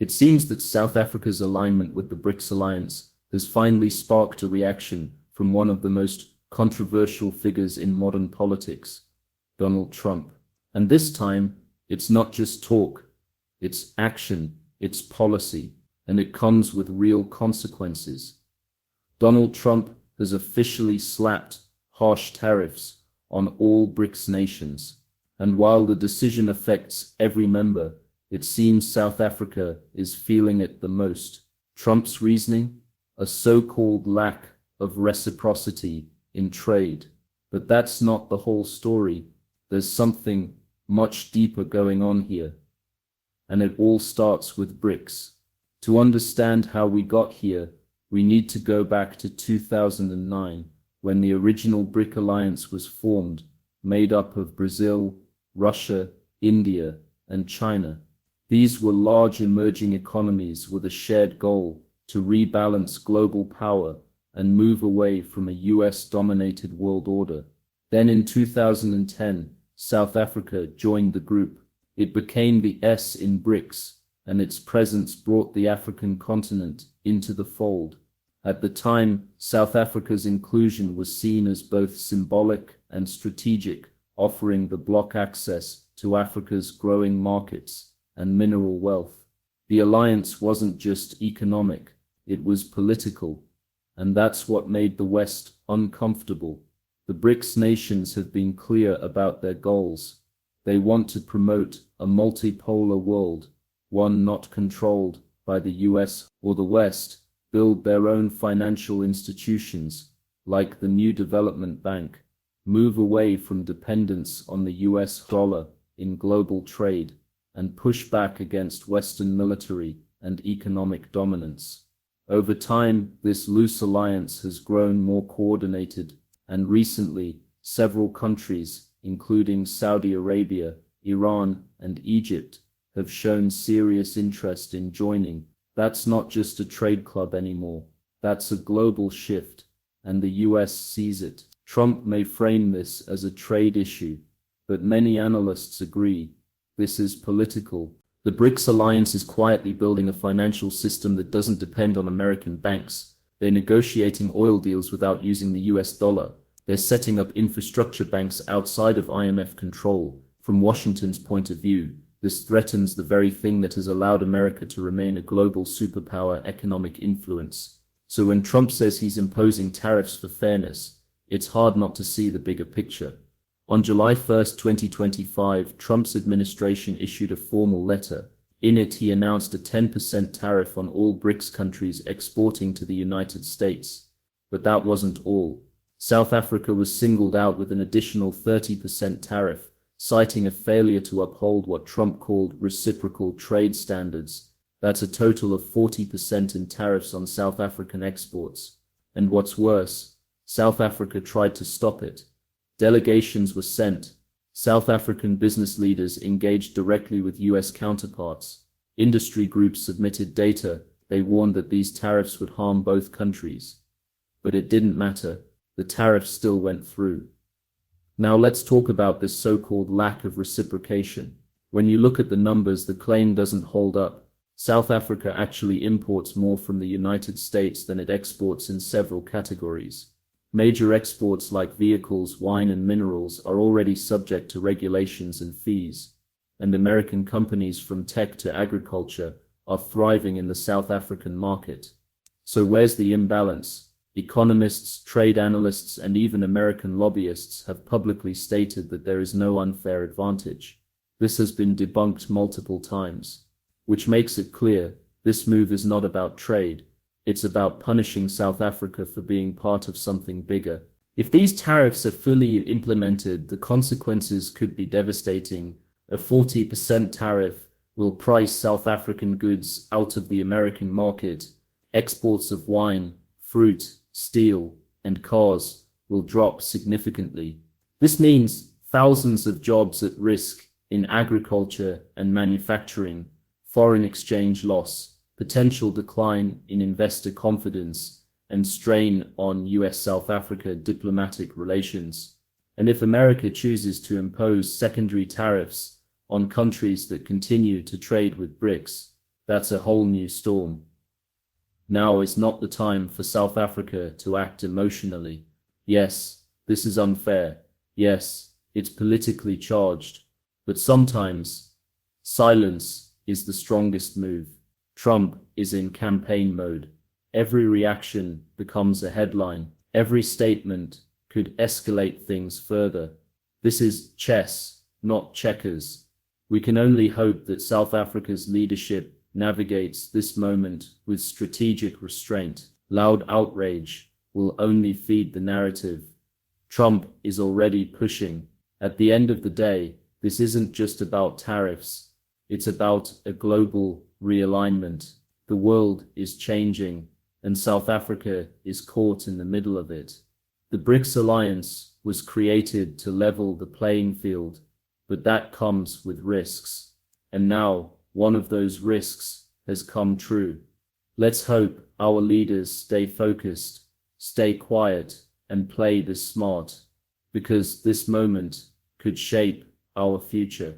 It seems that South Africa's alignment with the BRICS alliance has finally sparked a reaction from one of the most controversial figures in modern politics, Donald Trump. And this time, it's not just talk, it's action, it's policy, and it comes with real consequences. Donald Trump has officially slapped harsh tariffs on all BRICS nations. And while the decision affects every member, it seems South Africa is feeling it the most. Trump's reasoning? A so-called lack of reciprocity in trade. But that's not the whole story. There's something much deeper going on here. And it all starts with BRICS. To understand how we got here, we need to go back to 2009, when the original BRIC alliance was formed, made up of Brazil, Russia, India, and China. These were large emerging economies with a shared goal to rebalance global power and move away from a US-dominated world order. Then in 2010, South Africa joined the group. It became the S in BRICS, and its presence brought the African continent into the fold. At the time, South Africa's inclusion was seen as both symbolic and strategic, offering the bloc access to Africa's growing markets and mineral wealth. The alliance wasn't just economic, it was political, and that's what made the West uncomfortable. The BRICS nations have been clear about their goals. They want to promote a multipolar world, one not controlled by the US or the West, build their own financial institutions, like the New Development Bank, move away from dependence on the US dollar in global trade, and push back against Western military and economic dominance. Over time, this loose alliance has grown more coordinated, and recently, several countries, including Saudi Arabia, Iran, and Egypt, have shown serious interest in joining. That's not just a trade club anymore. That's a global shift, and the US sees it. Trump may frame this as a trade issue, but many analysts agree this is political. The BRICS alliance is quietly building a financial system that doesn't depend on American banks. They're negotiating oil deals without using the US dollar. They're setting up infrastructure banks outside of IMF control. From Washington's point of view, this threatens the very thing that has allowed America to remain a global superpower economic influence. So when Trump says he's imposing tariffs for fairness, it's hard not to see the bigger picture. On July 1, 2025, Trump's administration issued a formal letter. In it, he announced a 10% tariff on all BRICS countries exporting to the United States. But that wasn't all. South Africa was singled out with an additional 30% tariff, citing a failure to uphold what Trump called reciprocal trade standards. That's a total of 40% in tariffs on South African exports. And what's worse, South Africa tried to stop it. Delegations were sent. South African business leaders engaged directly with US counterparts. Industry groups submitted data. They warned that these tariffs would harm both countries. But it didn't matter. The tariffs still went through. Now let's talk about this so-called lack of reciprocation. When you look at the numbers, the claim doesn't hold up. South Africa actually imports more from the United States than it exports in several categories. Major exports like vehicles, wine, and minerals are already subject to regulations and fees, and American companies from tech to agriculture are thriving in the South African market. So where's the imbalance? Economists, trade analysts, and even American lobbyists have publicly stated that there is no unfair advantage. This has been debunked multiple times, which makes it clear this move is not about trade. It's about punishing South Africa for being part of something bigger. If these tariffs are fully implemented, the consequences could be devastating. A 40% tariff will price South African goods out of the American market. Exports of wine, fruit, steel, and cars will drop significantly. This means thousands of jobs at risk in agriculture and manufacturing, foreign exchange loss, potential decline in investor confidence, and strain on US-South Africa diplomatic relations. And if America chooses to impose secondary tariffs on countries that continue to trade with BRICS, That's a whole new storm. Now is not the time for South Africa to act emotionally. Yes, this is unfair. Yes, it's politically charged. But sometimes, silence is the strongest move. Trump is in campaign mode. Every reaction becomes a headline. Every statement could escalate things further. This is chess, not checkers. We can only hope that South Africa's leadership navigates this moment with strategic restraint. Loud outrage will only feed the narrative. Trump is already pushing. At the end of the day, this isn't just about tariffs. It's about a global realignment. The world is changing, and South Africa is caught in the middle of it. The BRICS alliance was created to level the playing field, but that comes with risks. And now, one of those risks has come true. Let's hope our leaders stay focused, stay quiet, and play this smart, because this moment could shape our future.